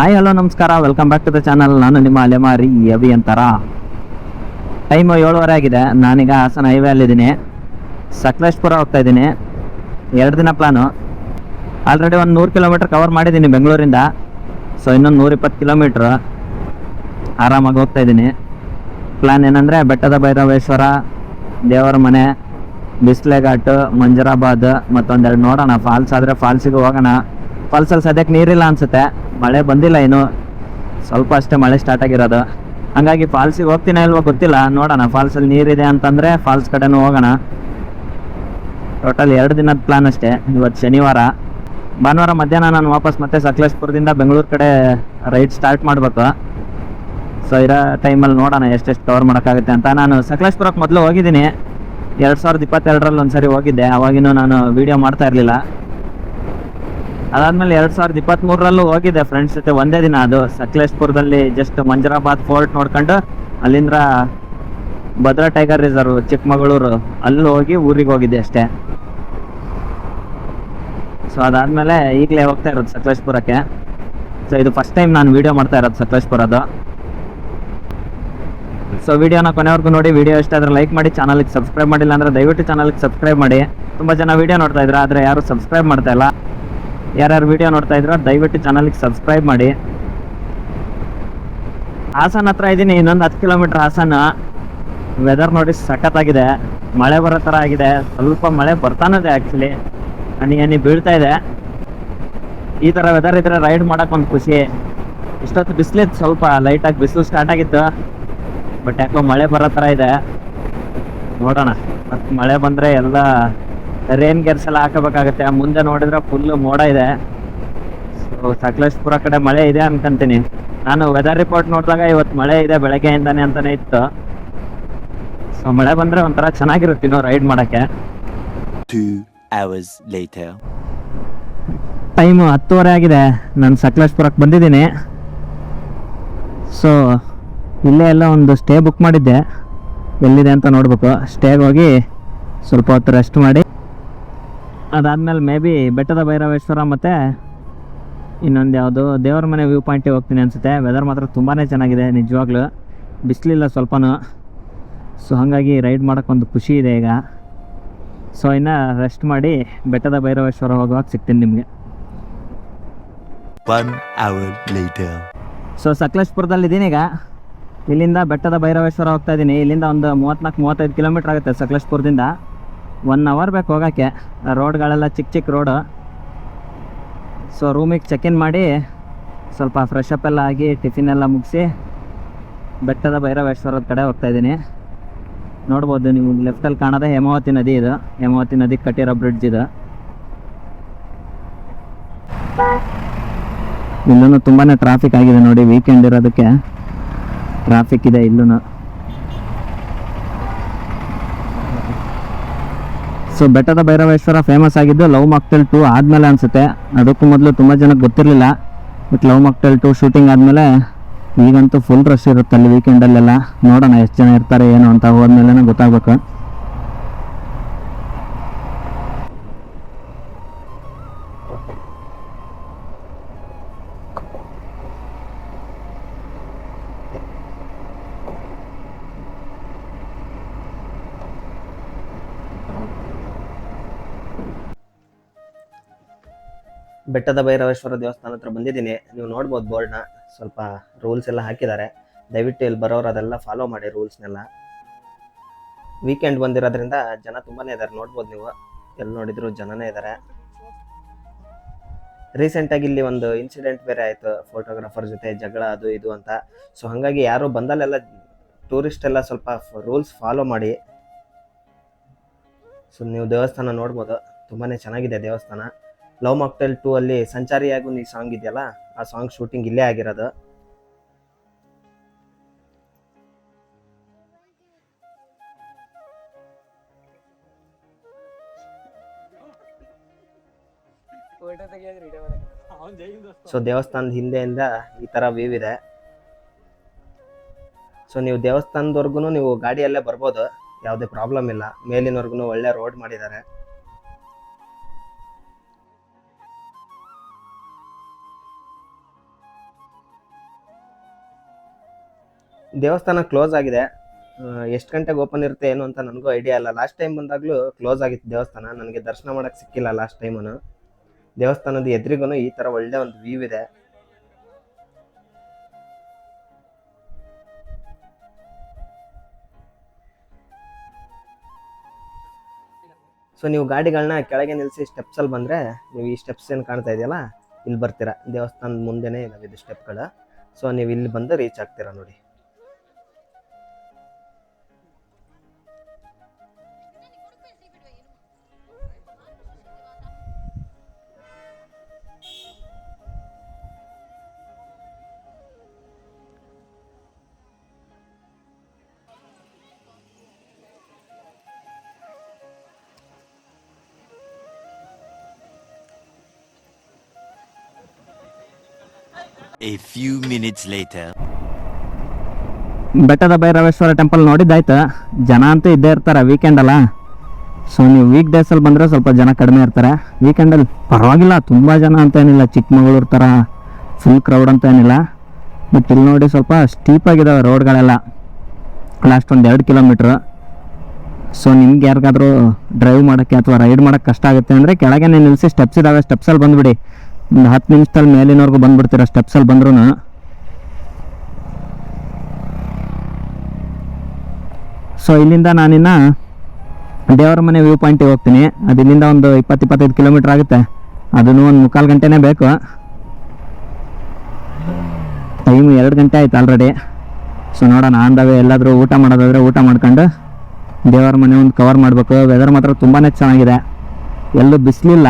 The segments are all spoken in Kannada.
ಹಾಯ್ ಹಲೋ ನಮಸ್ಕಾರ, welcome back to the channel. ನಾನು ನಿಮ್ಮ ಅಲೆಮಾರಿ ಅಭಿ ಅಂತಾರ. ಟೈಮು 7:30 ಆಗಿದೆ. ನಾನೀಗ ಹಾಸನ ಹೈವೇ ಅಲ್ಲಿದ್ದೀನಿ. ಸಕಲೇಶ್ಪುರ ಹೋಗ್ತಾ ಇದ್ದೀನಿ. 2 ದಿನ ಪ್ಲಾನು. ಆಲ್ರೆಡಿ ಒಂದು 100 ಕಿಲೋಮೀಟ್ರ್ ಕವರ್ ಮಾಡಿದ್ದೀನಿ ಬೆಂಗಳೂರಿಂದ. ಸೊ ಇನ್ನೊಂದು 120 ಕಿಲೋಮೀಟ್ರ್ ಆರಾಮಾಗಿ ಹೋಗ್ತಾ ಇದ್ದೀನಿ. ಪ್ಲ್ಯಾನ್ ಏನಂದರೆ ಬೆಟ್ಟದ ಭೈರವೇಶ್ವರ, ದೇವರ ಮನೆ, ಬಿಸ್ಲೆ ಘಾಟ್, ಮಂಜರಾಬಾದ್, ಮತ್ತೊಂದೆರಡು ನೋಡೋಣ. ಫಾಲ್ಸ್ ಆದರೆ ಫಾಲ್ಸಿಗೆ ಹೋಗೋಣ. ಫಾಲ್ಸಲ್ಲಿ ಸದ್ಯಕ್ಕೆ ನೀರಿಲ್ಲ ಅನಿಸುತ್ತೆ, ಮಳೆ ಬಂದಿಲ್ಲ ಇನ್ನು, ಸ್ವಲ್ಪ ಅಷ್ಟೇ ಮಳೆ ಸ್ಟಾರ್ಟ್ ಆಗಿರೋದು. ಹಾಗಾಗಿ ಫಾಲ್ಸಿಗೆ ಹೋಗ್ತೀನ ಇಲ್ವೋ ಗೊತ್ತಿಲ್ಲ, ನೋಡೋಣ. ಫಾಲ್ಸಲ್ಲಿ ನೀರಿದೆ ಅಂತಂದರೆ ಫಾಲ್ಸ್ ಕಡೆನೂ ಹೋಗೋಣ. ಟೋಟಲ್ 2 ದಿನದ ಪ್ಲಾನ್ ಅಷ್ಟೇ. ಇವತ್ತು ಶನಿವಾರ, ಭಾನುವಾರ ಮಧ್ಯಾಹ್ನ ನಾನು ವಾಪಸ್ ಮತ್ತೆ ಸಕಲೇಶ್ಪುರದಿಂದ ಬೆಂಗಳೂರು ಕಡೆ ರೈಡ್ ಸ್ಟಾರ್ಟ್ ಮಾಡಬೇಕು. ಸೊ ಇರೋ ಟೈಮಲ್ಲಿ ನೋಡೋಣ ಎಷ್ಟೆಷ್ಟು ಕವರ್ ಮಾಡೋಕ್ಕಾಗುತ್ತೆ ಅಂತ. ನಾನು ಸಕಲೇಶ್ಪುರಕ್ಕೆ ಮೊದಲು ಹೋಗಿದ್ದೀನಿ, 2022ರಲ್ಲಿ ಒಂದು ಸರಿ ಹೋಗಿದ್ದೆ. ಅವಾಗಿನೂ ನಾನು ವೀಡಿಯೋ ಮಾಡ್ತಾ ಇರಲಿಲ್ಲ. ಅದಾದಮೇಲೆ 2023ರಲ್ಲೂ ಹೋಗಿದ್ದೆ ಫ್ರೆಂಡ್ಸ್ ಜೊತೆ, ಒಂದೇ ದಿನ. ಅದು ಸಕಲೇಶ್ಪುರದಲ್ಲಿ ಜಸ್ಟ್ ಮಂಜರಾಬಾದ್ ಫೋರ್ಟ್ ನೋಡ್ಕೊಂಡು ಅಲ್ಲಿಂದ ಭದ್ರಾ ಟೈಗರ್ ರಿಸರ್ವ್ ಚಿಕ್ಕಮಗಳೂರು ಅಲ್ಲಿ ಹೋಗಿ ಊರಿಗೆ ಹೋಗಿದ್ದೆ ಅಷ್ಟೇ. ಸೊ ಅದಾದಮೇಲೆ ಈಗಲೇ ಹೋಗ್ತಾ ಇರೋದು ಸಕಲೇಶ್ಪುರಕ್ಕೆ. ಸೊ ಇದು ಫಸ್ಟ್ ಟೈಮ್ ನಾನು ವೀಡಿಯೋ ಮಾಡ್ತಾ ಇರೋದು ಸಕಲೇಶ್ಪುರದ್ದು. ಸೊ ವಿಡಿಯೋನ ಕೊನೆವರೆಗೂ ನೋಡಿ. ವಿಡಿಯೋ ಇಷ್ಟ ಆದರೆ ಲೈಕ್ ಮಾಡಿ, ಚಾನಲ್ಗೆ ಸಬ್ಸ್ಕ್ರೈಬ್ ಮಾಡಿಲ್ಲ ಅಂದರೆ ದಯವಿಟ್ಟು ಚಾನಲ್ಗೆ ಸಬ್ಸ್ಕ್ರೈಬ್ ಮಾಡಿ. ತುಂಬ ಜನ ವೀಡಿಯೋ ನೋಡ್ತಾ ಇದ್ರು, ಆದರೆ ಯಾರು ಸಬ್ಸ್ಕ್ರೈಬ್ ಮಾಡ್ತಾ ಇಲ್ಲ. ಯಾರ್ಯಾರು ವೀಡಿಯೋ ನೋಡ್ತಾ ಇದ್ರು ದಯವಿಟ್ಟು ಚಾನಲ್ಗೆ ಸಬ್ಸ್ಕ್ರೈಬ್ ಮಾಡಿ. ಹಾಸನ ಹತ್ರ ಇದ್ದೀನಿ, ಇನ್ನೊಂದು 10 ಕಿಲೋಮೀಟ್ರ್ ಹಾಸನ. ವೆದರ್ ನೋಡಿ ಸಖತ್ತಾಗಿದೆ, ಮಳೆ ಬರೋ ಥರ ಆಗಿದೆ. ಸ್ವಲ್ಪ ಮಳೆ ಬರ್ತಾನಿದೆ ಆ್ಯಕ್ಚುಲಿ, ಹನಿ ಬೀಳ್ತಾ ಇದೆ. ಈ ಥರ ವೆದರ್ ಇದ್ರೆ ರೈಡ್ ಮಾಡೋಕೆ ಒಂದು ಖುಷಿ. ಇಷ್ಟೊತ್ತು ಬಿಸಿಲಿತ್ತು, ಸ್ವಲ್ಪ ಲೈಟಾಗಿ ಬಿಸಿಲು ಸ್ಟಾರ್ಟ್ ಆಗಿತ್ತು. ಬಟ್ ಯಾಕೋ ಮಳೆ ಬರೋ ಥರ ಇದೆ, ನೋಡೋಣ. ಮತ್ತು ಮಳೆ ಬಂದರೆ ಎಲ್ಲ ರೇನ್ ಗೇರ್ಸ್ ಎಲ್ಲ ಹಾಕಬೇಕಾಗತ್ತೆ. ಮುಂದೆ ನೋಡಿದ್ರೆ ಫುಲ್ಲು ಮೋಡ ಇದೆ. ಸೊ ಸಕಲೇಶ್ಪುರ ಕಡೆ ಮಳೆ ಇದೆ ಅನ್ಕೊಂತೀನಿ. ನಾನು ವೆದರ್ ರಿಪೋರ್ಟ್ ನೋಡಿದಾಗ ಇವತ್ತು ಮಳೆ ಇದೆ ಬೆಳಗ್ಗೆಯಿಂದಾನೆ ಅಂತಲೇ ಇತ್ತು. ಸೊ ಮಳೆ ಬಂದರೆ ಒಂಥರ ಚೆನ್ನಾಗಿರುತ್ತೆ ಇನ್ನೂ ರೈಡ್ ಮಾಡೋಕ್ಕೆ. 2 hours later. ಟೈಮು 10:30 ಆಗಿದೆ. ನಾನು ಸಕಲೇಶ್ಪುರಕ್ಕೆ ಬಂದಿದ್ದೀನಿ. ಸೊ ಇಲ್ಲೇ ಎಲ್ಲ ಒಂದು ಸ್ಟೇ ಬುಕ್ ಮಾಡಿದ್ದೆ, ಎಲ್ಲಿದೆ ಅಂತ ನೋಡಬೇಕು. ಸ್ಟೇಗೆ ಹೋಗಿ ಸ್ವಲ್ಪ ಹೊತ್ತು ರೆಸ್ಟ್ ಮಾಡಿ, ಅದಾದಮೇಲೆ ಮೇ ಬಿ ಬೆಟ್ಟದ ಭೈರವೇಶ್ವರ ಮತ್ತು ಇನ್ನೊಂದು ಯಾವುದು ದೇವರ ಮನೆ ವ್ಯೂ ಪಾಯಿಂಟಿಗೆ ಹೋಗ್ತೀನಿ ಅನಿಸುತ್ತೆ. ವೆದರ್ ಮಾತ್ರ ತುಂಬಾ ಚೆನ್ನಾಗಿದೆ ನಿಜವಾಗ್ಲೂ, ಬಿಸಿಲಿಲ್ಲ ಸ್ವಲ್ಪನೂ. ಸೊ ಹಾಗಾಗಿ ರೈಡ್ ಮಾಡೋಕ್ಕೊಂದು ಖುಷಿ ಇದೆ ಈಗ. ಸೊ ಇನ್ನು ರೆಸ್ಟ್ ಮಾಡಿ ಬೆಟ್ಟದ ಭೈರವೇಶ್ವರ ಹೋಗುವಾಗ ಸಿಗ್ತೀನಿ ನಿಮಗೆ. 1 hour later. ಸೊ ಸಕಲೇಶ್ಪುರದಲ್ಲಿದ್ದೀನಿ ಈಗ. ಇಲ್ಲಿಂದ ಬೆಟ್ಟದ ಭೈರವೇಶ್ವರ ಹೋಗ್ತಾ ಇದ್ದೀನಿ. ಇಲ್ಲಿಂದ ಒಂದು 34-35 ಕಿಲೋಮೀಟ್ರ್ ಆಗುತ್ತೆ ಸಕಲೇಶ್ಪುರದಿಂದ. 1 ಅವರ್ ಬೇಕು ಹೋಗೋಕ್ಕೆ. ರೋಡ್ಗಳೆಲ್ಲ ಚಿಕ್ಕ ರೋಡು. ಸೊ ರೂಮಿಗೆ ಚೆಕ್-ಇನ್ ಮಾಡಿ ಸ್ವಲ್ಪ ಫ್ರೆಶ್ ಅಪ್ ಎಲ್ಲ ಆಗಿ ಟಿಫಿನ್ ಎಲ್ಲ ಮುಗಿಸಿ ಬೆಟ್ಟದ ಭೈರವೇಶ್ವರದ ಕಡೆ ಹೋಗ್ತಾ ಇದ್ದೀನಿ. ನೋಡ್ಬೋದು ನೀವು ಲೆಫ್ಟಲ್ಲಿ ಕಾಣೋದೇ ಹೇಮಾವತಿ ನದಿ. ಇದು ಹೇಮಾವತಿ ನದಿಗೆ ಕಟ್ಟಿರೋ ಬ್ರಿಡ್ಜ್ ಇದು. ಇಲ್ಲೂ ತುಂಬಾ ಟ್ರಾಫಿಕ್ ಆಗಿದೆ ನೋಡಿ, ವೀಕೆಂಡ್ ಇರೋದಕ್ಕೆ ಟ್ರಾಫಿಕ್ ಇದೆ ಇಲ್ಲೂ. ಸೊ ಬೆಟ್ಟದ ಭೈರವೇಶ್ವರ ಫೇಮಸ್ ಆಗಿದ್ದು ಲವ್ ಮಾಕ್ಟೇಲ್ 2 ಆದಮೇಲೆ ಅನಿಸುತ್ತೆ. ಅದಕ್ಕೂ ಮೊದಲು ತುಂಬ ಜನಕ್ಕೆ ಗೊತ್ತಿರಲಿಲ್ಲ. ಬಟ್ ಲವ್ ಮಾಕ್ಟೇಲ್ 2 ಶೂಟಿಂಗ್ ಆದಮೇಲೆ ಈಗಂತೂ ಫುಲ್ ರಶ್ ಇರುತ್ತೆ ಅಲ್ಲಿ ವೀಕೆಂಡಲ್ಲೆಲ್ಲ. ನೋಡೋಣ ಎಷ್ಟು ಜನ ಇರ್ತಾರೆ ಏನು ಅಂತ, ಹೋದ್ಮೇಲೆ ಗೊತ್ತಾಗಬೇಕು. ಬೆಟ್ಟದ ಭೈರವೇಶ್ವರ ದೇವಸ್ಥಾನ ಹತ್ರ ಬಂದಿದ್ದೀನಿ. ನೀವು ನೋಡ್ಬೋದು ಬೋರ್ಡ್ನ, ಸ್ವಲ್ಪ ರೂಲ್ಸ್ ಎಲ್ಲ ಹಾಕಿದ್ದಾರೆ. ದಯವಿಟ್ಟು ಇಲ್ಲಿ ಬರೋರು ಅದೆಲ್ಲ ಫಾಲೋ ಮಾಡಿ ರೂಲ್ಸ್ನೆಲ್ಲ. ವೀಕೆಂಡ್ ಬಂದಿರೋದ್ರಿಂದ ಜನ ತುಂಬಾ ಇದ್ದಾರೆ, ನೋಡ್ಬೋದು ನೀವು. ಎಲ್ಲಿ ನೋಡಿದ್ರು ಜನನೇ ಇದ್ದಾರೆ. ರೀಸೆಂಟಾಗಿ ಇಲ್ಲಿ ಒಂದು ಇನ್ಸಿಡೆಂಟ್ ಬೇರೆ ಆಯಿತು, ಫೋಟೋಗ್ರಾಫರ್ ಜೊತೆ ಜಗಳ ಅದು ಇದು ಅಂತ. ಸೊ ಹಾಗಾಗಿ ಯಾರು ಬಂದಲ್ಲೆಲ್ಲ ಟೂರಿಸ್ಟ್ ಎಲ್ಲ ಸ್ವಲ್ಪ ರೂಲ್ಸ್ ಫಾಲೋ ಮಾಡಿ. ಸೊ ನೀವು ದೇವಸ್ಥಾನ ನೋಡ್ಬೋದು, ತುಂಬಾ ಚೆನ್ನಾಗಿದೆ ದೇವಸ್ಥಾನ. ಲವ್ ಮಾಕ್ಟೇಲ್ 2 ಅಲ್ಲಿ ಸಂಚಾರಿಯಾಗೂ ಈ ಸಾಂಗ್ ಇದೆಯಲ್ಲ, ಆ ಸಾಂಗ್ ಶೂಟಿಂಗ್ ಇಲ್ಲೇ ಆಗಿರೋದು. ಸೊ ದೇವಸ್ಥಾನದ ಹಿಂದೆಯಿಂದ ಈ ತರ ವ್ಯೂ ಇದೆ. ಸೊ ನೀವು ದೇವಸ್ಥಾನದವರೆಗೂ ನೀವು ಗಾಡಿಯಲ್ಲೇ ಬರ್ಬೋದು, ಯಾವುದೇ ಪ್ರಾಬ್ಲಮ್ ಇಲ್ಲ. ಮೇಲಿನವರೆಗೂ ಒಳ್ಳೆ ರೋಡ್ ಮಾಡಿದ್ದಾರೆ. ದೇವಸ್ಥಾನ ಕ್ಲೋಸ್ ಆಗಿದೆ. ಎಷ್ಟು ಗಂಟೆಗೆ ಓಪನ್ ಇರುತ್ತೆ ಏನು ಅಂತ ನನಗೂ ಐಡಿಯಾ ಇಲ್ಲ. ಲಾಸ್ಟ್ ಟೈಮ್ ಬಂದಾಗಲೂ ಕ್ಲೋಸ್ ಆಗಿತ್ತು ದೇವಸ್ಥಾನ. ನನಗೆ ದರ್ಶನ ಮಾಡೋಕ್ಕೆ ಸಿಕ್ಕಿಲ್ಲ ಲಾಸ್ಟ್ ಟೈಮನು. ದೇವಸ್ಥಾನದ ಎದುರಿಗೂ ಈ ಥರ ಒಳ್ಳೆ ಒಂದು ವ್ಯೂ ಇದೆ. ಸೊ ನೀವು ಗಾಡಿಗಳನ್ನ ಕೆಳಗೆ ನಿಲ್ಲಿಸಿ ಸ್ಟೆಪ್ಸಲ್ಲಿ ಬಂದರೆ, ನೀವು ಈ ಸ್ಟೆಪ್ಸ್ ಏನು ಕಾಣ್ತಾ ಇದೆಯಲ್ಲ, ಇಲ್ಲಿ ಬರ್ತೀರಾ. ದೇವಸ್ಥಾನದ ಮುಂದೆನೇ ಇದಾವೆ ಇದು ಸ್ಟೆಪ್ಗಳು. ಸೊ ನೀವು ಇಲ್ಲಿ ಬಂದು ರೀಚ್ ಆಗ್ತೀರಾ ನೋಡಿ. A few minutes later. ಬೆಟ್ಟದ ಭೈರವೇಶ್ವರ ಟೆಂಪಲ್ ನೋಡಿದ್ದಾಯ್ತು. ಜನ ಅಂತೂ ಇದ್ದೇ ಇರ್ತಾರೆ, ವೀಕೆಂಡ್ ಅಲ್ಲ. ಸೊ ನೀವು ವೀಕ್ ಡೇಸಲ್ಲಿ ಬಂದರೆ ಸ್ವಲ್ಪ ಜನ ಕಡಿಮೆ ಇರ್ತಾರೆ. ವೀಕೆಂಡಲ್ಲಿ ಪರವಾಗಿಲ್ಲ, ತುಂಬ ಜನ ಅಂತ ಏನಿಲ್ಲ. ಚಿಕ್ಕಮಗಳೂರು ಥರ ಫುಲ್ ಕ್ರೌಡ್ ಅಂತ ಏನಿಲ್ಲ. ಬಟ್ ಇಲ್ಲಿ ನೋಡಿ ಸ್ವಲ್ಪ ಸ್ಟೀಪಾಗಿದ್ದಾವೆ ರೋಡ್ಗಳೆಲ್ಲ, ಲಾಸ್ಟ್ ಒಂದು 2 ಕಿಲೋಮೀಟ್ರ್. ಸೊ ನಿಮ್ಗೆ ಯಾರಿಗಾದ್ರೂ ಡ್ರೈವ್ ಮಾಡೋಕ್ಕೆ ಅಥವಾ ರೈಡ್ ಮಾಡೋಕ್ಕೆ ಕಷ್ಟ ಆಗುತ್ತೆ ಅಂದರೆ ಕೆಳಗೆ ನಿಲ್ಲಿಸಿ ಸ್ಟೆಪ್ಸ್ ಇದ್ದಾವೆ, ಸ್ಟೆಪ್ಸಲ್ಲಿ ಬಂದುಬಿಡಿ. ಒಂದು 10 ನಿಮಿಷದಲ್ಲಿ ಮೇಲಿನವರೆಗೂ ಬಂದುಬಿಡ್ತೀರ ಸ್ಟೆಪ್ಸಲ್ಲಿ ಬಂದ್ರೂ. ಸೊ ಇಲ್ಲಿಂದ ನಾನಿನ್ನು ದೇವರ ಮನೆ ವ್ಯೂ ಪಾಯಿಂಟಿಗೆ ಹೋಗ್ತೀನಿ. ಅದು ಇಲ್ಲಿಂದ ಒಂದು 20-25 ಕಿಲೋಮೀಟ್ರ್ ಆಗುತ್ತೆ. ಅದನ್ನು ಒಂದು 3/4 ಗಂಟೆನೇ ಬೇಕು. ಟೈಮು 2 ಗಂಟೆ ಆಯ್ತು ಆಲ್ರೆಡಿ. ಸೊ ನೋಡೋಣ, ಅಂದವೇ ಎಲ್ಲಾದರೂ ಊಟ ಮಾಡೋದಾದರೆ ಊಟ ಮಾಡ್ಕೊಂಡು ದೇವರ ಮನೆ ಒಂದು ಕವರ್ ಮಾಡಬೇಕು. ವೆದರ್ ಮಾತ್ರ ತುಂಬಾ ಚೆನ್ನಾಗಿದೆ, ಎಲ್ಲೂ ಬಿಸಿಲಿಲ್ಲ.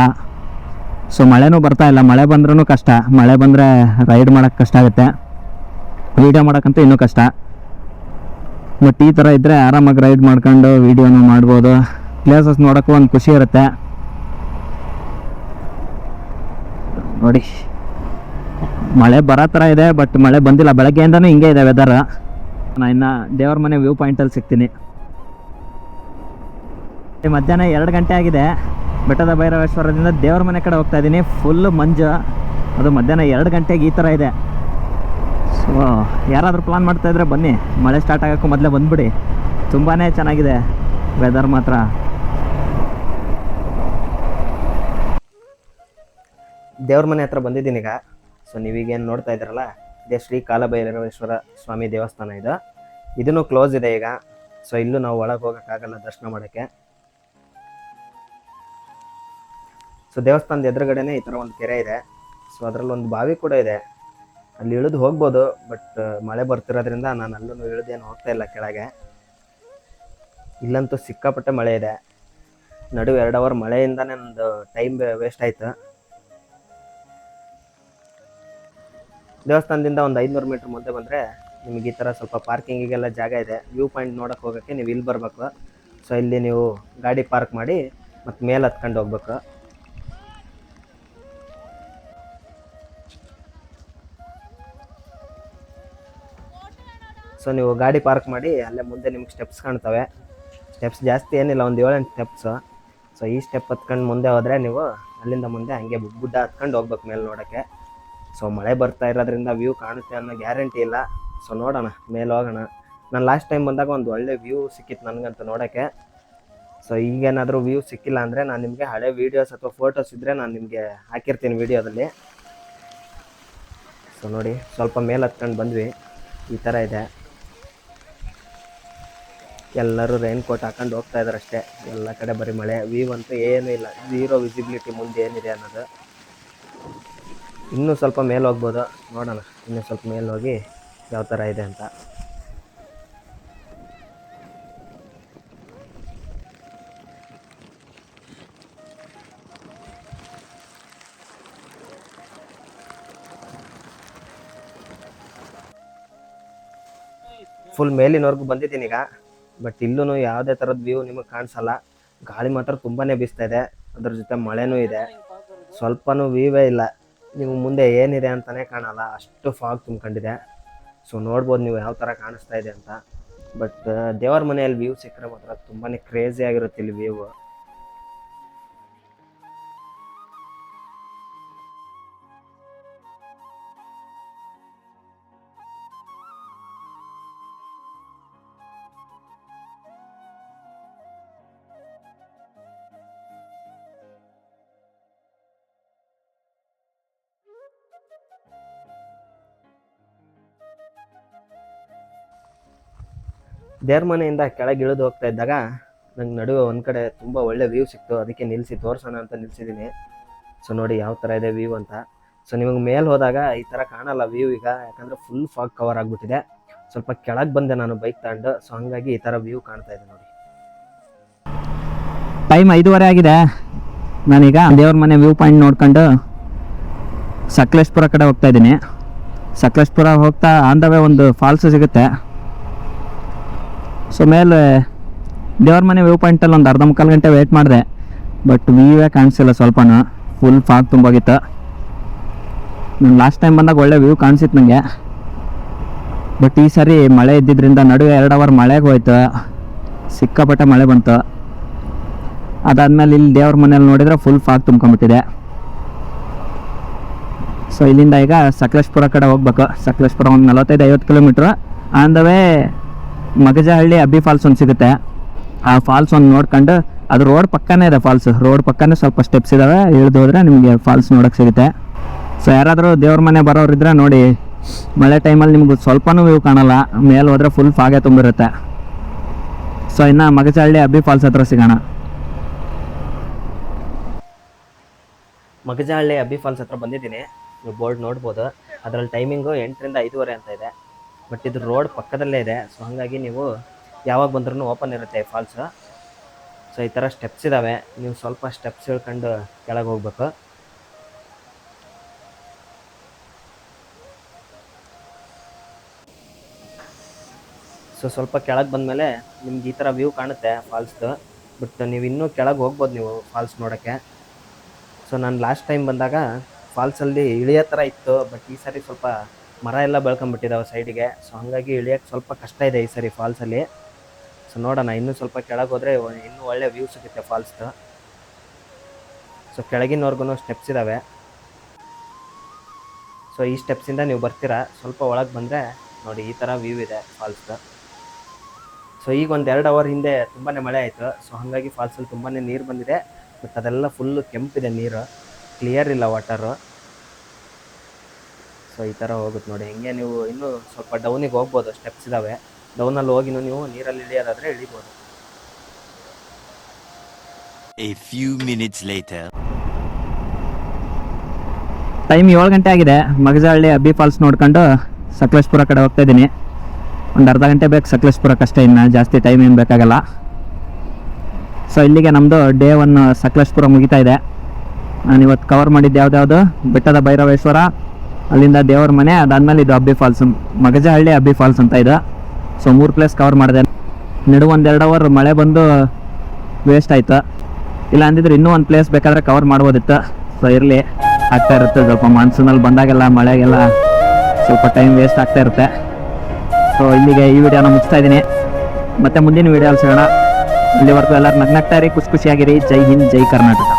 ಸೊ ಮಳೆನೂ ಬರ್ತಾ ಇಲ್ಲ. ಮಳೆ ಬಂದ್ರೂ ಕಷ್ಟ, ಮಳೆ ಬಂದರೆ ರೈಡ್ ಮಾಡೋಕ್ಕೆ ಕಷ್ಟ ಆಗುತ್ತೆ, ವೀಡಿಯೋ ಮಾಡೋಕ್ಕಂತೂ ಇನ್ನೂ ಕಷ್ಟ. ಬಟ್ ಈ ಥರ ಇದ್ದರೆ ಆರಾಮಾಗಿ ರೈಡ್ ಮಾಡ್ಕೊಂಡು ವೀಡಿಯೋನು ಮಾಡ್ಬೋದು. ಪ್ಲೇಸಸ್ ನೋಡೋಕ್ಕೂ ಒಂದು ಖುಷಿ ಇರುತ್ತೆ ನೋಡಿ. ಮಳೆ ಬರೋ ಥರ ಇದೆ, ಬಟ್ ಮಳೆ ಬಂದಿಲ್ಲ. ಬೆಳಗ್ಗೆಯಿಂದನೂ ಹಿಂಗೆ ಇದೆ ವೆದರ್. ನಾನು ಇನ್ನು ದೇವರ ಮನೆ ವ್ಯೂ ಪಾಯಿಂಟಲ್ಲಿ ಸಿಗ್ತೀನಿ. ಮಧ್ಯಾಹ್ನ 2 ಗಂಟೆ ಆಗಿದೆ. ಬೆಟ್ಟದ ಭೈರವೇಶ್ವರದಿಂದ ದೇವರ ಮನೆ ಕಡೆ ಹೋಗ್ತಾ ಇದ್ದೀನಿ. ಫುಲ್ ಮಂಜು, ಅದು ಮಧ್ಯಾಹ್ನ 2 ಗಂಟೆಗೆ ಈ ಥರ ಇದೆ. ಸೊ ಯಾರಾದರೂ ಪ್ಲಾನ್ ಮಾಡ್ತಾ ಇದ್ರೆ ಬನ್ನಿ, ಮಳೆ ಸ್ಟಾರ್ಟ್ ಆಗೋಕ್ಕೂ ಮೊದಲೇ ಬಂದುಬಿಡಿ. ತುಂಬಾ ಚೆನ್ನಾಗಿದೆ ವೆದರ್ ಮಾತ್ರ. ದೇವ್ರ ಮನೆ ಹತ್ರ ಬಂದಿದ್ದೀನಿ ಈಗ. ಸೊ ನೀವೀಗೇನು ನೋಡ್ತಾ ಇದ್ದೀರಲ್ಲ, ಇದೇ ಶ್ರೀ ಕಾಲಭೈರವೇಶ್ವರ ಸ್ವಾಮಿ ದೇವಸ್ಥಾನ ಇದು. ಇದನ್ನು ಕ್ಲೋಸ್ ಇದೆ ಈಗ. ಸೊ ಇಲ್ಲೂ ನಾವು ಒಳಗೆ ಹೋಗೋಕ್ಕಾಗಲ್ಲ ದರ್ಶನ ಮಾಡೋಕ್ಕೆ. ಸೊ ದೇವಸ್ಥಾನದ ಎದುರುಗಡೆನೇ ಈ ಥರ ಒಂದು ಕೆರೆ ಇದೆ. ಸೊ ಅದರಲ್ಲಿ ಒಂದು ಬಾವಿ ಕೂಡ ಇದೆ, ಅಲ್ಲಿ ಇಳಿದು ಹೋಗ್ಬೋದು. ಬಟ್ ಮಳೆ ಬರ್ತಿರೋದ್ರಿಂದ ನಾನು ಅಲ್ಲೂ ಇಳಿದೇನು ಹೋಗ್ತಾ ಇಲ್ಲ ಕೆಳಗೆ. ಇಲ್ಲಂತೂ ಸಿಕ್ಕಾಪಟ್ಟೆ ಮಳೆ ಇದೆ. ನಡುವೆ 2 ಅವರ್ ಮಳೆಯಿಂದಾನೇ ಒಂದು ಟೈಮ್ ವೇಸ್ಟ್ ಆಯಿತು. ದೇವಸ್ಥಾನದಿಂದ ಒಂದು 500 ಮೀಟ್ರ್ ಮುಂದೆ ಬಂದರೆ ನಿಮಗೆ ಈ ಥರ ಸ್ವಲ್ಪ ಪಾರ್ಕಿಂಗಿಗೆಲ್ಲ ಜಾಗ ಇದೆ. ವ್ಯೂ ಪಾಯಿಂಟ್ ನೋಡೋಕ್ಕೆ ಹೋಗೋಕ್ಕೆ ನೀವು ಇಲ್ಲಿ ಬರಬೇಕು. ಸೊ ಇಲ್ಲಿ ನೀವು ಗಾಡಿ ಪಾರ್ಕ್ ಮಾಡಿ ಮತ್ತು ಮೇಲೆ ಹತ್ಕೊಂಡು ಹೋಗ್ಬೇಕು. ಸೊ ನೀವು ಗಾಡಿ ಪಾರ್ಕ್ ಮಾಡಿ ಅಲ್ಲೇ ಮುಂದೆ ನಿಮ್ಗೆ ಸ್ಟೆಪ್ಸ್ ಕಾಣ್ತವೆ. ಸ್ಟೆಪ್ಸ್ ಜಾಸ್ತಿ ಏನಿಲ್ಲ, ಒಂದು 7-8 ಸ್ಟೆಪ್ಸು. ಸೊ ಈ ಸ್ಟೆಪ್ ಹತ್ಕೊಂಡು ಮುಂದೆ ಹೋದರೆ ನೀವು ಅಲ್ಲಿಂದ ಮುಂದೆ ಹಂಗೆ ಗುಡ್ಡ ಹತ್ಕೊಂಡು ಹೋಗ್ಬೇಕು ಮೇಲೆ ನೋಡೋಕ್ಕೆ. ಸೊ ಮಳೆ ಬರ್ತಾ ಇರೋದ್ರಿಂದ ವ್ಯೂ ಕಾಣುತ್ತೆ ಅನ್ನೋ ಗ್ಯಾರಂಟಿ ಇಲ್ಲ. ಸೊ ನೋಡೋಣ, ಮೇಲೆ ಹೋಗೋಣ. ನಾನು ಲಾಸ್ಟ್ ಟೈಮ್ ಬಂದಾಗ ಒಂದು ಒಳ್ಳೆ ವ್ಯೂ ಸಿಕ್ಕಿತ್ತು ನನಗಂತ ನೋಡೋಕ್ಕೆ. ಸೊ ಈಗೇನಾದರೂ ವ್ಯೂ ಸಿಕ್ಕಿಲ್ಲ ಅಂದರೆ ನಾನು ನಿಮಗೆ ಹಳೆ ವೀಡಿಯೋಸ್ ಅಥವಾ ಫೋಟೋಸ್ ಇದ್ದರೆ ನಾನು ನಿಮಗೆ ಹಾಕಿರ್ತೀನಿ ವೀಡಿಯೋದಲ್ಲಿ. ಸೊ ನೋಡಿ, ಸ್ವಲ್ಪ ಮೇಲೆ ಹತ್ಕೊಂಡು ಬಂದ್ವಿ. ಈ ಥರ ಇದೆ. ಎಲ್ಲರೂ ರೈನ್ ಕೋಟ್ ಹಾಕೊಂಡು ಹೋಗ್ತಾ ಇದ್ದಾರೆ ಅಷ್ಟೇ. ಎಲ್ಲ ಕಡೆ ಬರೀ ಮಳೆ. ವ್ಯೂ ಅಂತೂ ಏನೂ ಇಲ್ಲ, ಝೀರೋ ವಿಸಿಬಿಲಿಟಿ ಮುಂದೆ ಏನಿದೆ ಅನ್ನೋದು. ಇನ್ನೂ ಸ್ವಲ್ಪ ಮೇಲೆ ಹೋಗ್ಬೋದು, ನೋಡೋಣ. ಇನ್ನೂ ಸ್ವಲ್ಪ ಮೇಲೆ ಹೋಗಿ ಯಾವ ಥರ ಇದೆ ಅಂತ. ಫುಲ್ ಮೇಲಿನವರೆಗೂ ಬಂದಿದ್ದೀನಿ ಈಗ. ಬಟ್ ಇಲ್ಲೂ ಯಾವುದೇ ಥರದ ವ್ಯೂ ನಿಮಗೆ ಕಾಣಿಸಲ್ಲ. ಗಾಳಿ ಮಾತ್ರ ತುಂಬಾ ಬೀಸ್ತಾ ಇದೆ, ಅದ್ರ ಜೊತೆ ಮಳೆನೂ ಇದೆ. ಸ್ವಲ್ಪನೂ ವ್ಯೂವೇ ಇಲ್ಲ, ನೀವು ಮುಂದೆ ಏನಿದೆ ಅಂತಲೇ ಕಾಣಲ್ಲ, ಅಷ್ಟು ಫಾಗ್ ತುಂಬ್ಕೊಂಡಿದೆ. ಸೊ ನೋಡ್ಬೋದು ನೀವು ಯಾವ ಥರ ಕಾಣಿಸ್ತಾ ಇದೆ ಅಂತ. ಬಟ್ ದೇವರ ಮನೆಯಲ್ಲಿ ವ್ಯೂ ಸಿಕ್ಕರೆ ಮಾತ್ರ ತುಂಬಾ ಕ್ರೇಜಿ ಆಗಿರುತ್ತೆ ಇಲ್ಲಿ ವ್ಯೂ. ದೇವ್ರ ಮನೆಯಿಂದ ಕೆಳಗೆ ಇಳಿದು ಹೋಗ್ತಾ ಇದ್ದಾಗ ನಂಗೆ ನಡುವೆ ಒಂದು ಕಡೆ ತುಂಬ ಒಳ್ಳೆ ವ್ಯೂ ಸಿಕ್ತು, ಅದಕ್ಕೆ ನಿಲ್ಲಿಸಿ ತೋರಿಸೋಣ ಅಂತ ನಿಲ್ಸಿದ್ದೀನಿ. ಸೊ ನೋಡಿ ಯಾವ ಥರ ಇದೆ ವ್ಯೂ ಅಂತ. ಸೊ ನಿಮಗೆ ಮೇಲೆ ಹೋದಾಗ ಈ ಥರ ಕಾಣಲ್ಲ ವ್ಯೂ ಈಗ, ಯಾಕಂದರೆ ಫುಲ್ ಫಾಗ್ ಕವರ್ ಆಗಿಬಿಟ್ಟಿದೆ. ಸ್ವಲ್ಪ ಕೆಳಗೆ ಬಂದೆ ನಾನು ಬೈಕ್ ತಗೊಂಡು, ಸೊ ಹಂಗಾಗಿ ಈ ಥರ ವ್ಯೂ ಕಾಣ್ತಾ ಇದೆ ನೋಡಿ. ಟೈಮ್ 5:30 ಆಗಿದೆ. ನಾನೀಗ ದೇವ್ರ ಮನೆ ವ್ಯೂ ಪಾಯಿಂಟ್ ನೋಡ್ಕೊಂಡು ಸಕಲೇಶ್ಪುರ ಕಡೆ ಹೋಗ್ತಾ ಇದ್ದೀನಿ. ಸಕಲೇಶ್ಪುರ ಹೋಗ್ತಾ ಆನ್ ದ ವೇ ಒಂದು ಫಾಲ್ಸ್ ಸಿಗುತ್ತೆ. ಸೊ ಮೇಲೆ ದೇವ್ರ ಮನೆ ವ್ಯೂ ಪಾಯಿಂಟಲ್ಲಿ ಒಂದು ಅರ್ಧ ಮುಕ್ಕಾಲು ಗಂಟೆ ವೆಯ್ಟ್ ಮಾಡಿದೆ, ಬಟ್ ವ್ಯೂವೇ ಕಾಣಿಸಿಲ್ಲ. ಸ್ವಲ್ಪನೂ ಫುಲ್ ಫಾಗ್ ತುಂಬೋಗಿತ್ತು. ನಾನು ಲಾಸ್ಟ್ ಟೈಮ್ ಬಂದಾಗ ಒಳ್ಳೆ ವ್ಯೂ ಕಾಣಿಸಿತ್ತು ನನಗೆ, ಬಟ್ ಈ ಸಾರಿ ಮಳೆ ಇದ್ದಿದ್ದರಿಂದ ನಡುವೆ 2 ಅವರ್ ಮಳೆಗೆ ಹೋಯ್ತು, ಸಿಕ್ಕಾಪಟ್ಟೆ ಮಳೆ ಬಂತು. ಅದಾದಮೇಲೆ ಇಲ್ಲಿ ದೇವ್ರ ಮನೇಲಿ ನೋಡಿದರೆ ಫುಲ್ ಫಾಗ್ ತುಂಬ್ಕೊಂಬಿಟ್ಟಿದೆ. ಸೊ ಇಲ್ಲಿಂದ ಈಗ ಸಕಲೇಶ್ಪುರ ಕಡೆ ಹೋಗ್ಬೇಕು. ಸಕಲೇಶ್ಪುರ ಒಂದು 45-50 kilometre. On the way Magajahalli Abbi falls ಒಂದು ಸಿಗುತ್ತೆ. ಆ ಫಾಲ್ಸ್ ಒಂದು ನೋಡ್ಕೊಂಡು, ಅದು ರೋಡ್ ಪಕ್ಕನೇ ಇದೆ ಫಾಲ್ಸ್, ರೋಡ್ ಪಕ್ಕನೇ ಸ್ವಲ್ಪ ಸ್ಟೆಪ್ಸ್ ಇದ್ದಾವೆ, ಇಳಿದು ಹೋದರೆ ನಿಮಗೆ ಫಾಲ್ಸ್ ನೋಡೋಕ್ಕೆ ಸಿಗುತ್ತೆ. ಸೊ ಯಾರಾದರೂ ದೇವ್ರ ಮನೆ ಬರೋರಿದ್ರೆ ನೋಡಿ, ಮಳೆ ಟೈಮಲ್ಲಿ ನಿಮ್ಗೆ ಸ್ವಲ್ಪನೂ ವ್ಯೂ ಕಾಣಲ್ಲ, ಮೇಲೆ ಹೋದರೆ ಫುಲ್ ಫಾಗೆ ತುಂಬಿರುತ್ತೆ. ಸೊ ಇನ್ನು ಮಗಜಹಳ್ಳಿ ಅಬ್ಬಿ ಫಾಲ್ಸ್ ಹತ್ರ ಸಿಗೋಣ. ಮಗಜಹಳ್ಳಿ ಅಬ್ಬಿ ಫಾಲ್ಸ್ ಹತ್ರ ಬಂದಿದ್ದೀನಿ. ನೀವು ಬೋರ್ಡ್ ನೋಡ್ಬೋದು, ಅದರಲ್ಲಿ ಟೈಮಿಂಗು 8ರಿಂದ 5:30 ಅಂತ ಇದೆ. ಬಟ್ ಇದು ರೋಡ್ ಪಕ್ಕದಲ್ಲೇ ಇದೆ, ಸೊ ಹಾಗಾಗಿ ನೀವು ಯಾವಾಗ ಬಂದ್ರೂ ಓಪನ್ ಇರುತ್ತೆ ಫಾಲ್ಸು. ಸೊ ಈ ಥರ ಸ್ಟೆಪ್ಸ್ ಇದ್ದಾವೆ, ನೀವು ಸ್ವಲ್ಪ ಸ್ಟೆಪ್ಸ್ ಇಳ್ಕೊಂಡು ಕೆಳಗೆ ಹೋಗ್ಬೇಕು. ಸೊ ಸ್ವಲ್ಪ ಕೆಳಗೆ ಬಂದಮೇಲೆ ನಿಮ್ಗೆ ಈ ಥರ ವ್ಯೂ ಕಾಣುತ್ತೆ ಫಾಲ್ಸ್ದು. ಬಟ್ ನೀವು ಇನ್ನೂ ಕೆಳಗೆ ಹೋಗ್ಬೋದು ನೀವು ಫಾಲ್ಸ್ ನೋಡೋಕ್ಕೆ. ಸೊ ನಾನು ಲಾಸ್ಟ್ ಟೈಮ್ ಬಂದಾಗ ಫಾಲ್ಸಲ್ಲಿ ಇಳಿಯೋ ಥರ ಇತ್ತು, ಬಟ್ ಈ ಸಾರಿ ಸ್ವಲ್ಪ ಮರ ಎಲ್ಲ ಬೆಳ್ಕೊಂಬಿಟ್ಟಿದ್ದಾವೆ ಸೈಡಿಗೆ. ಸೊ ಹಾಗಾಗಿ ಇಳಿಯೋಕ್ಕೆ ಸ್ವಲ್ಪ ಕಷ್ಟ ಇದೆ ಈ ಸಾರಿ ಫಾಲ್ಸಲ್ಲಿ. ಸೊ ನೋಡೋಣ, ಇನ್ನೂ ಸ್ವಲ್ಪ ಕೆಳಗೆ ಹೋದರೆ ಇನ್ನೂ ಒಳ್ಳೆ ವ್ಯೂ ಸಿಗುತ್ತೆ ಫಾಲ್ಸ್ದು. ಸೊ ಕೆಳಗಿನವರೆಗೂ ಸ್ಟೆಪ್ಸ್ ಇದ್ದಾವೆ. ಸೊ ಈ ಸ್ಟೆಪ್ಸಿಂದ ನೀವು ಬರ್ತೀರಾ, ಸ್ವಲ್ಪ ಒಳಗೆ ಬಂದರೆ ನೋಡಿ ಈ ಥರ ವ್ಯೂ ಇದೆ ಫಾಲ್ಸ್ದು. ಸೊ ಈಗ ಒಂದು 2 ಅವರ್ ಹಿಂದೆ ತುಂಬಾ ಮಳೆ ಆಯಿತು, ಸೊ ಹಾಗಾಗಿ ಫಾಲ್ಸಲ್ಲಿ ತುಂಬಾ ನೀರು ಬಂದಿದೆ. ಬಟ್ ಅದೆಲ್ಲ ಫುಲ್ಲು ಕೆಂಪಿದೆ ನೀರು, ಕ್ಲಿಯರ್ ಇಲ್ಲ ವಾಟರು. ಸೊ ಈ ಥರ ಹೋಗುತ್ತೆ ನೋಡಿ. ಹಿಂಗೆ ನೀವು ಇನ್ನೂ ಸ್ವಲ್ಪ ಡೌನಿಗೆ ಹೋಗ್ಬೋದು, ಸ್ಟೆಪ್ಸ್ ಇದ್ದಾವೆ, ಡೌನಲ್ಲಿ ಹೋಗಿನೂ ನೀವು ನೀರಲ್ಲಿ ಇಳಿಯೋದಾದರೆ ಇಳಿಬೋದು. A few minutes later. Time 7 ಗಂಟೆ ಆಗಿದೆ. ಮಗಜಹಳ್ಳಿ ಅಬ್ಬಿ ಫಾಲ್ಸ್ ನೋಡ್ಕೊಂಡು ಸಕಲೇಶ್ಪುರ ಕಡೆ ಹೋಗ್ತಾ ಇದ್ದೀನಿ. ಒಂದು ಅರ್ಧ ಗಂಟೆ ಬೇಕು ಸಕಲೇಶ್ಪುರಕ್ಕಷ್ಟೇ, ಇನ್ನು ಜಾಸ್ತಿ ಟೈಮ್ ಏನು ಬೇಕಾಗಲ್ಲ. ಸೊ ಇಲ್ಲಿಗೆ ನಮ್ಮದು ಡೇ 1 ಸಕಲೇಶ್ಪುರ ಮುಗಿತಾ ಇದೆ. ನಾನು ಇವತ್ತು ಕವರ್ ಮಾಡಿದ್ದು ಯಾವ್ದು ಬೆಟ್ಟದ ಭೈರವೇಶ್ವರ, ಅಲ್ಲಿಂದ ದೇವರ ಮನೆ, ಅದಾದಮೇಲೆ ಇದು ಅಬ್ಬಿ ಫಾಲ್ಸ್, ಮಗಜಹಳ್ಳಿ ಅಬ್ಬಿ ಫಾಲ್ಸ್ ಅಂತ ಇದೆ. ಸೊ 3 ಪ್ಲೇಸ್ ಕವರ್ ಮಾಡಿದೆ. ನಡು 1-2 ಅವರ್ ಮಳೆ ಬಂದು ವೇಸ್ಟ್ ಆಯಿತು. ಇಲ್ಲ ಅಂದಿದ್ರೆ ಇನ್ನೂ ಒಂದು ಪ್ಲೇಸ್ ಬೇಕಾದರೆ ಕವರ್ ಮಾಡ್ಬೋದಿತ್ತು. ಸೊ ಇರಲಿ, ಆಗ್ತಾ ಇರುತ್ತೆ, ಸ್ವಲ್ಪ ಮಾನ್ಸೂನಲ್ಲಿ ಬಂದಾಗೆಲ್ಲ ಮಳೆಗೆಲ್ಲ ಸ್ವಲ್ಪ ಟೈಮ್ ವೇಸ್ಟ್ ಆಗ್ತಾ ಇರುತ್ತೆ. ಸೊ ಇಲ್ಲಿಗೆ ಈ ವಿಡಿಯೋನ ಮುಗಿಸ್ತಾ ಇದ್ದೀನಿ. ಮತ್ತೆ ಮುಂದಿನ ವಿಡಿಯೋಲ್ಲಿ ಸಿಗೋಣ. ಅಲ್ಲಿವರೆಗೂ ಎಲ್ಲರೂ ನಗ್ನಗ್ತಾ ಇರಿ, ಖುಷಿಯಾಗಿರಿ. ಜೈ ಹಿಂದ್, ಜೈ ಕರ್ನಾಟಕ.